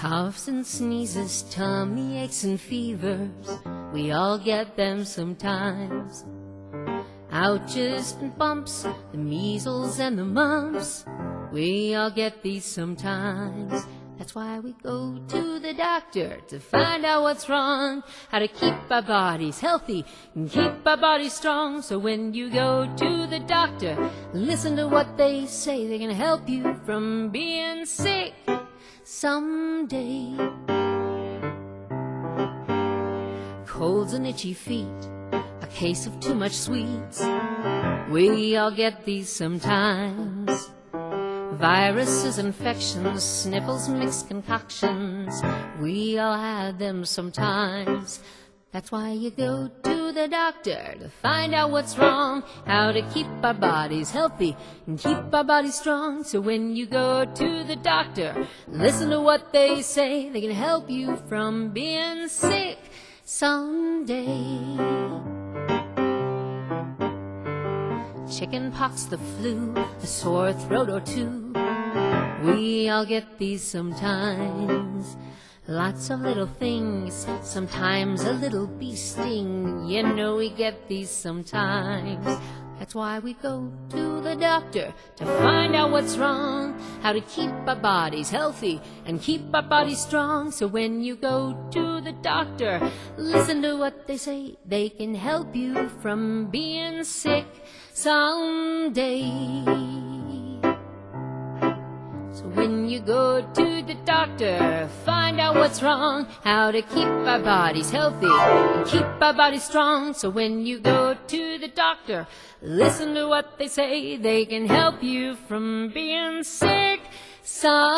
Coughs and sneezes, tummy aches and fevers, we all get them sometimes. Ouches and bumps, the measles and the mumps, we all get these sometimes. That's why we go to the doctor to find out what's wrong, how to keep our bodies healthy and keep our bodies strong. So when you go to the doctor, listen to what they say. They can help you from being sick someday. Colds and itchy feet, a case of too much sweets, we all get these sometimes. Viruses, infections, sniffles, mixed concoctions, we all have them sometimes. That's why you go to the doctor to find out what's wrong, how to keep our bodies healthy and keep our bodies strong. So when you go to the doctor, listen to what they say. They can help you from being sick someday. Chicken pox, the flu, a sore throat or two, we all get these sometimes. Lots of little things, sometimes a little bee sting, you know we get these sometimes. That's why we go to the doctor to find out what's wrong, how to keep our bodies healthy and keep our bodies strong. So when you go to the doctor, listen to what they say. They can help you from being sick someday. So when you go to the doctor, find out what's wrong, how to keep our bodies healthy and keep our bodies strong. So when you go to the doctor, listen to what they say. They can help you from being sick someday.